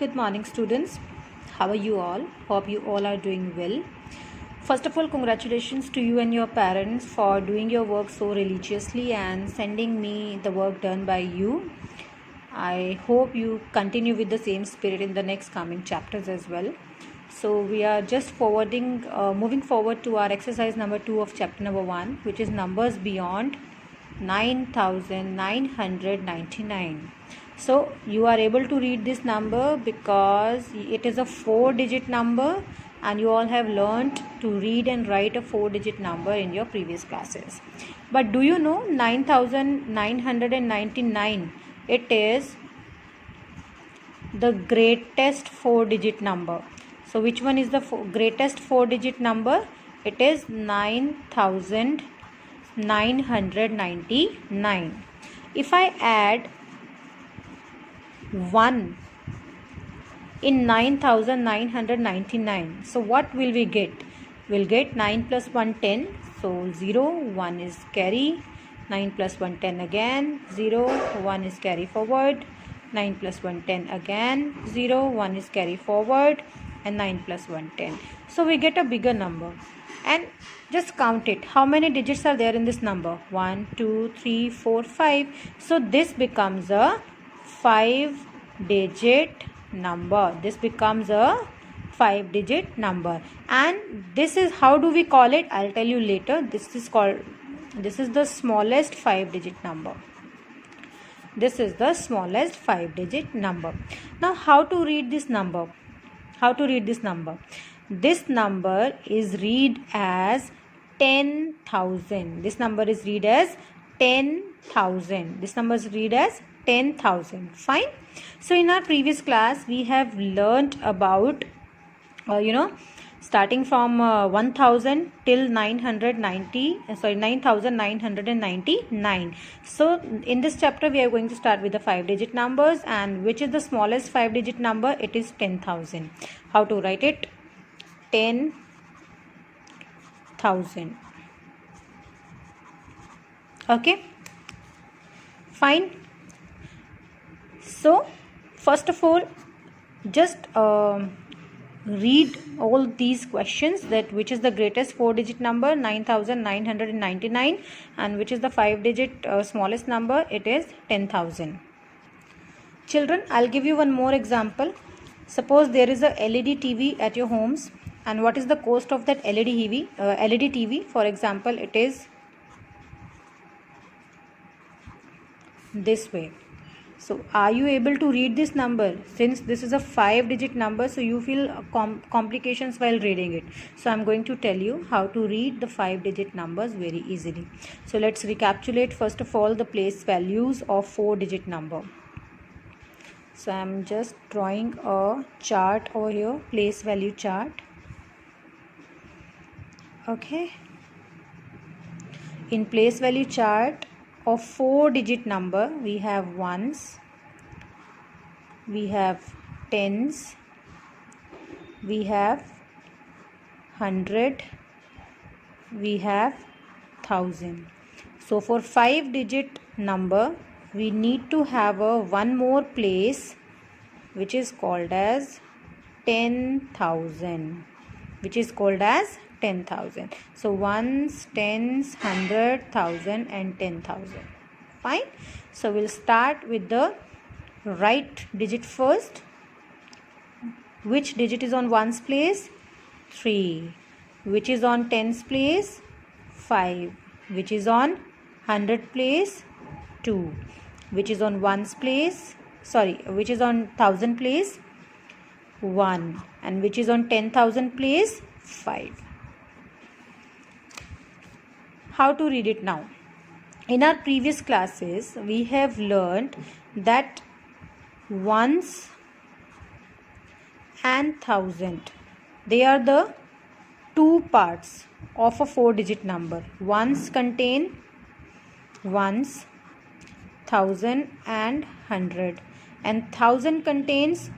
Good morning, students. How are you all? Hope you all are doing well. First of all, congratulations to you and your parents for doing your work so religiously and sending me the work done by you. I hope you continue with the same spirit in the next coming chapters as well. So we are just moving forward to our exercise number 2 of chapter number 1, which is numbers beyond 9999. So you are able to read this number because it is a 4-digit number, and you all have learnt to read and write a 4-digit number in your previous classes. But do you know 9999? It is the greatest 4-digit number. So which one is the greatest 4-digit number? It is 9999. If I add 1 in 9999, so what will we get? We'll get 9 plus 1 10, so 0, 1 is carry, 9 plus 1 10 again, 0, 1 is carry forward, 9 plus 1 10 again, 0, 1 is carry forward, and 9 plus 1 10. So we get a bigger number, and just count it. How many digits are there in this number? 1 2 3 4 5. So this becomes a 5-digit number. This becomes a 5-digit number, and this is, how do we call it? I'll tell you later. This is the smallest 5-digit number. This is the smallest 5-digit number. Now how to read this number? This number is read as 10,000. This number is read as 10,000. This number is read as 10,000. Fine. So in our previous class we have learnt about starting from 1000 till 9999. So in this chapter we are going to start with the 5-digit numbers, and which is the smallest 5-digit number? It is 10,000. How to write it? 10,000. Okay, fine. So first of all, just read all these questions, that which is the greatest 4-digit number? 9999. And which is the 5-digit smallest number? It is 10,000. Children, I'll give you one more example. Suppose there is a LED TV at your homes, and what is the cost of that LED TV? For example, it is this way. So are you able to read this number? Since this is a 5-digit number, so you feel complications while reading it. So I'm going to tell you how to read the 5-digit numbers very easily. So let's recapitulate first of all the place values of 4-digit number. So I'm just drawing a chart over here, place value chart. Okay. In place value chart of 4-digit number, we have ones, we have tens, we have 100, we have 1000. So for 5-digit number we need to have one more place, which is called as 10,000, So ones, tens, 100, 1000 and 10,000. Fine. So we'll start with the right digit first. Which digit is on ones place? 3. Which is on tens place? 5. Which is on 100 place? 2. Which is on ones place? Which is on 1000 place? 1. And which is on 10,000 place? 5. How to read it now? In our previous classes we have learned that ones and 1000, they are the two parts of a 4-digit number. Ones contain ones, 1000 and 100, and 1000 contains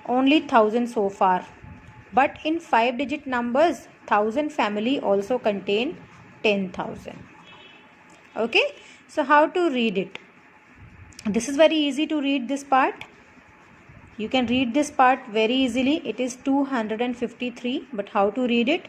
only 1000 so far. But in 5-digit numbers, 1000 family also contain 10,000. Okay, so how to read it? This is very easy to read this part. You can read this part very easily. It is 253, but how to read it?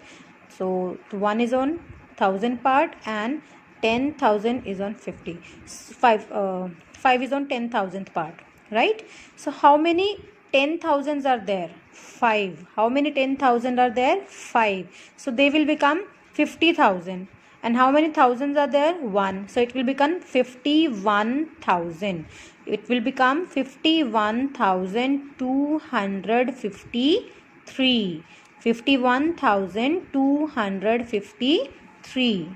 So 1 is on 1000 part and 10,000 is on 50. 5 is on 10,000th part, right? So how many 10,000s are there? 5. How many 10,000 are there? 5. So they will become 50,000. And how many thousands are there? 1. So it will become 51,000. It will become 51,253. 51,253.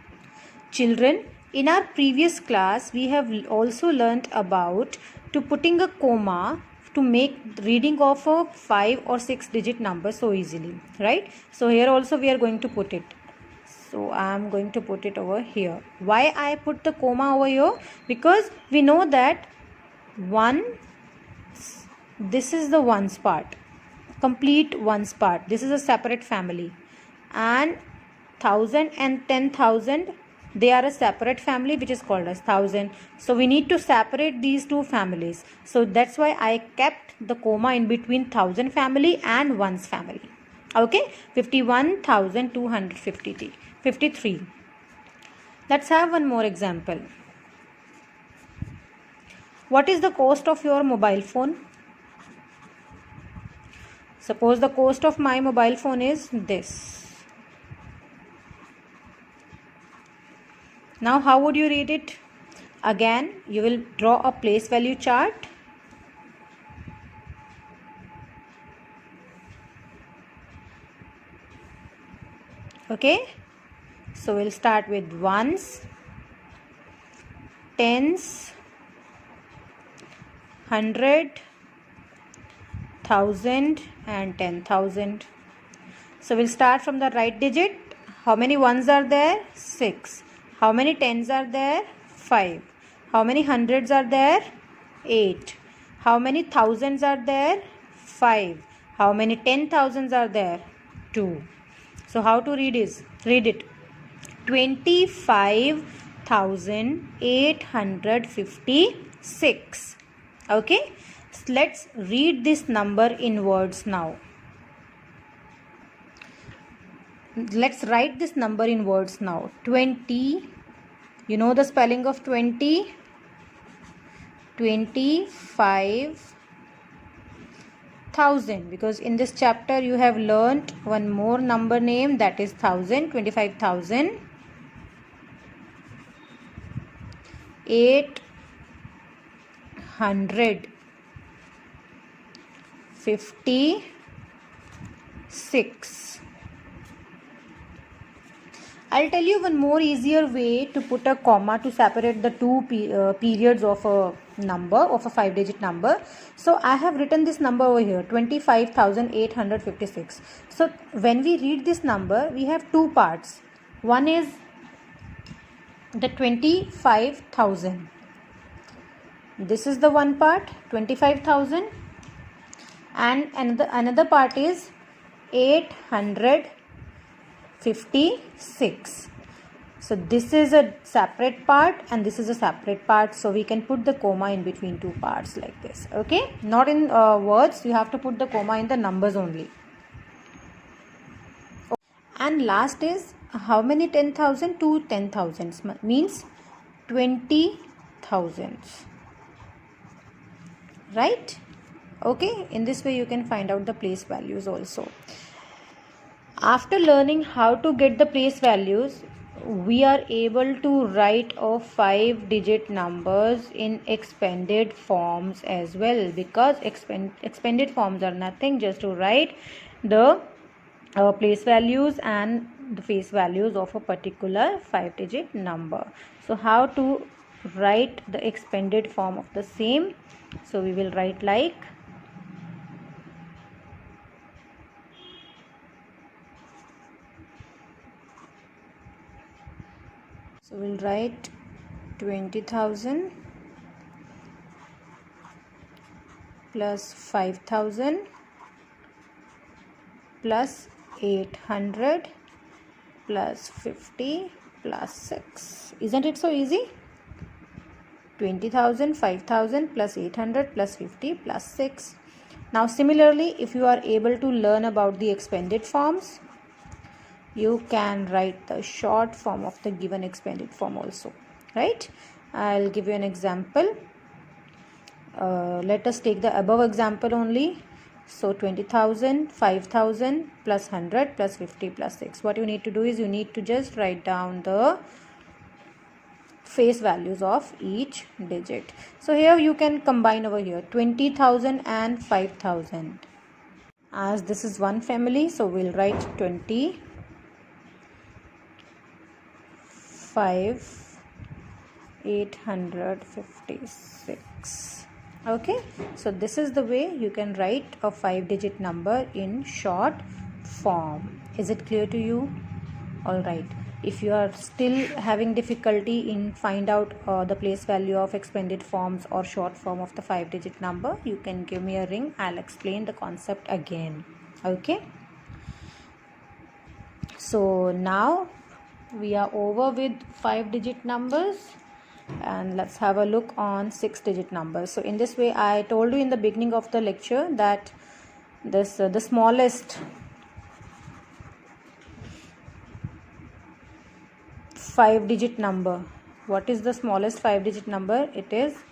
Children, in our previous class, we have also learnt about to putting a comma to make reading of a 5 or 6 digit number so easily, right? So here also we are going to put it. So I am going to put it over here. Why I put the comma over here? Because we know that this is the ones part, complete ones part. This is a separate family, and 1000 and 10,000, they are a separate family which is called as thousand. So we need to separate these two families. So that's why I kept the comma in between thousand family and ones family. Okay, 51,253. Let's have one more example. What is the cost of your mobile phone? Suppose the cost of my mobile phone is this. Now how would you read it? Again, you will draw a place value chart. Okay, so we'll start with ones, tens, 100, 1000 and 10,000. So we'll start from the right digit. How many ones are there? 6. How many tens are there? 5. How many hundreds are there? 8. How many thousands are there? 5. How many 10,000s are there? 2. So how to read it? 25,856. Okay, so let's read this number in words now. Let's write this number in words now. 20. You know the spelling of 20? 25,000, because in this chapter you have learnt one more number name, that is 1000. 25,000. 856. I'll tell you one more easier way to put a comma to separate the two periods of a number, of a 5-digit number. So I have written this number over here, 25,856. So when we read this number, we have two parts. One is the 25,000. This is the one part, 25,000, and another part is 856. So this is a separate part and this is a separate part. So we can put the comma in between two parts like this. Okay, not in words. You have to put the comma in the numbers only. And last is, how many 10,000? 2 10,000s means 20,000. Right? Okay, in this way you can find out the place values also. After learning how to get the place values, we are able to write of 5-digit numbers in expanded forms as well, because expanded forms are nothing, just to write the place values and the face values of a particular 5-digit number. So how to write the expanded form of the same? So we will write like, so we'll write 20,000 plus 5,000 plus 800 plus 50 plus 6. Isn't it so easy? 20,000, 5,000 plus 800 plus 50 plus 6. Now similarly, if you are able to learn about the expanded forms, you can write the short form of the given expanded form also, right? I'll give you an example. Let us take the above example only. So 20,000, 5,000 plus 100 plus 50 plus 6. What you need to do is you need to just write down the face values of each digit. So here you can combine over here 20,000 and 5,000. As this is one family, so we'll write 20, 5, 856. Okay, so this is the way you can write a 5-digit number in short form. Is it clear to you? All right. If you are still having difficulty in find out the place value of expanded forms or short form of the 5-digit number, you can give me a ring. I'll explain the concept again. Okay. So now we are over with 5-digit numbers, and let's have a look on 6-digit numbers. So in this way, I told you in the beginning of the lecture that this the smallest 5-digit number. What is the smallest 5-digit number? It is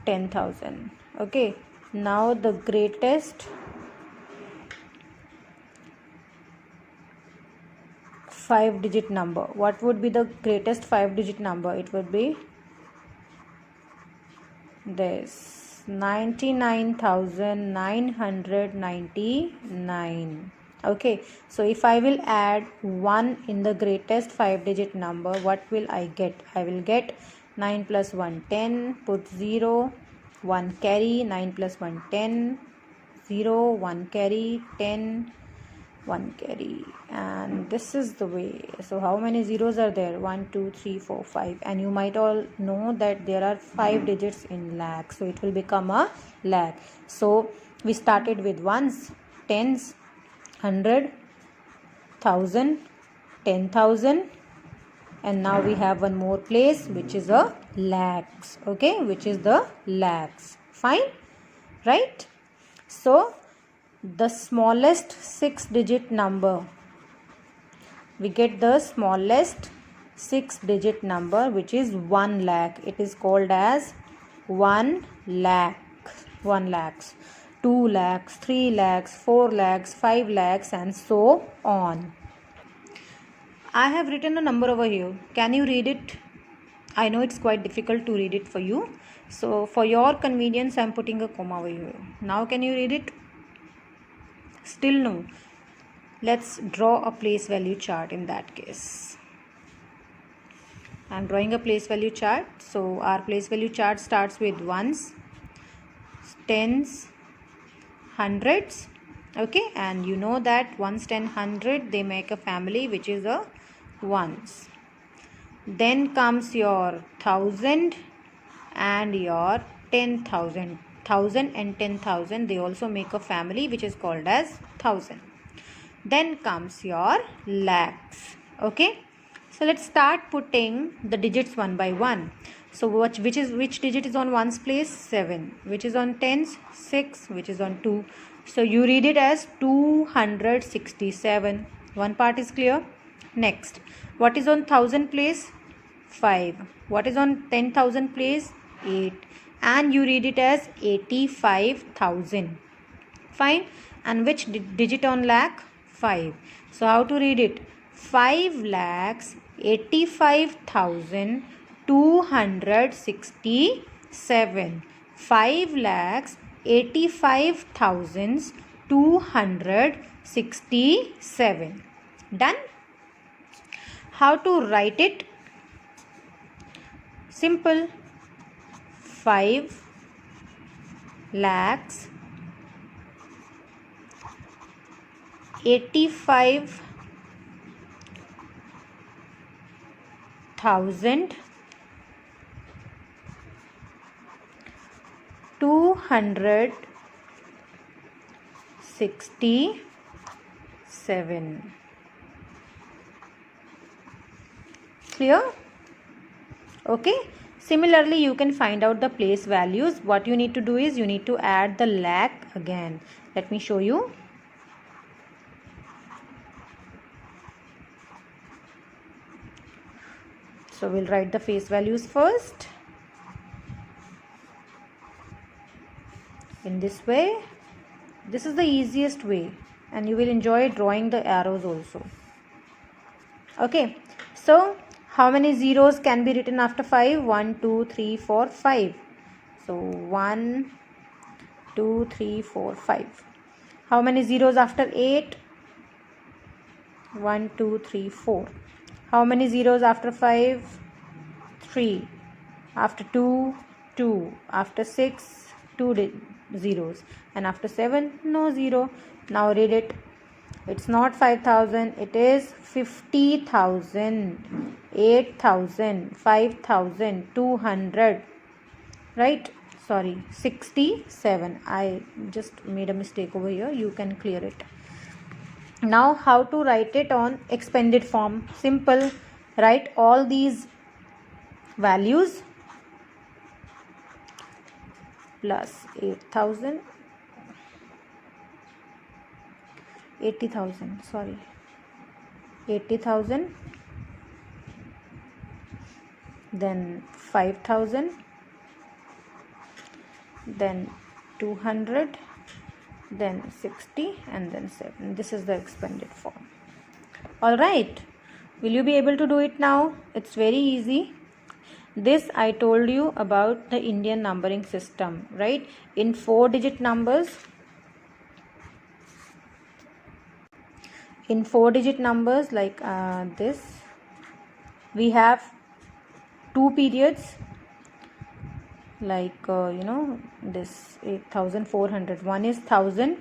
10,000. Okay. Now the greatest 5-digit number. What would be the greatest 5-digit number? It would be this 99,999. Okay, so if I will add 1 in the greatest 5-digit number, what will I get? I will get 9 plus 1 10, put 0, 1 carry, 9 plus 1 10, 0, 1 carry, 10, 1 carry, and this is the way. So how many zeros are there? 1 2 3 4 5, and you might all know that there are 5 digits in lakh, so it will become a lakh. So we started with ones, tens, 100, 1000, 10,000, and now we have one more place which is a lakhs. Okay, which is the lakhs. Fine, right? So the smallest 6-digit number, we get the smallest 6-digit number, which is 1 lakh. It is called as 1 lakh. 1 lakhs, 2 lakhs, 3 lakhs, 4 lakhs, 5 lakhs, and so on. I have written a number over here. Can you read it? I know it's quite difficult to read it for you. So for your convenience, I am putting a comma over here. Now can you read it? Still no. Let's draw a place value chart in that case. I am drawing a place value chart. So our place value chart starts with ones, tens, hundreds. Okay, and you know that ones, 10, 100, they make a family which is a ones. Then comes your 1,000 and your 10,000. 1,000 and 10,000, they also make a family which is called as 1,000. Then comes your lakhs. Okay, so let's start putting the digits one by one. So which digit is on ones place? 7. Which is on tens? 6. Which is on 2? So you read it as 267. One part is clear. Next, what is on 1,000 place? 5. What is on 10,000 place? 8. And you read it as 85,000. Fine. And which digit on lakh? 5. So how to read it? 5,85,267. 5,85,267. Done? How to write it? Simple. 5 lakhs 85,000 267. Clear? Okay. Similarly, you can find out the place values. What you need to do is you need to add the lakh again. Let me show you. So we'll write the place values first in this way. This is the easiest way, and you will enjoy drawing the arrows also. Okay, so how many zeros can be written after 5? 1, 2, 3, 4, 5. So 1, 2, 3, 4, 5. How many zeros after 8? 1, 2, 3, 4. How many zeros after 5? 3. After 2, 2. After 6, 2 zeros. And after 7, no zero. Now read it. It's not 5,000. It is 50,000, 8,000, 5,200. Right? Sorry, 67. I just made a mistake over here. You can clear it. Now how to write it on expanded form? Simple. Write all these values plus 80,000, sorry, 80,000, then 5,000, then 200, then 60, and then 7. This is the expanded form. All right, will you be able to do it now? It's very easy. This I told you about the Indian numbering system, right? In 4-digit numbers, like this, we have 2 periods, like this 8,400. One is 1,000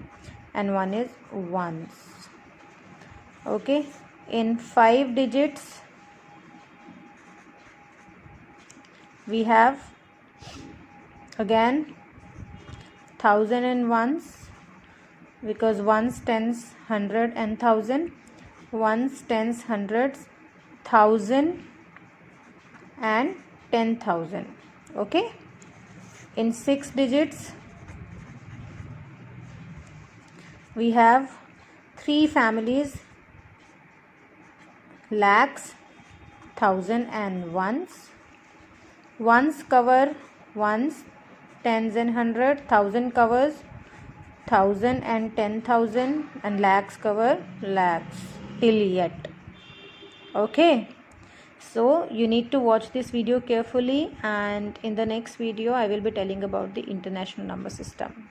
and one is ones. Okay, in 5 digits we have again 1,000 and ones, because ones, tens, 100 and 1,000. Ones, tens, hundreds, 1,000 and 10,000. Okay, in 6 digits we have 3 families, lakhs, 1,000 and ones. Ones cover ones, tens and 100. 1,000 covers 1,000 and 10,000, and lakhs cover lakhs till yet. Okay, so you need to watch this video carefully, and in the next video I will be telling about the international number system.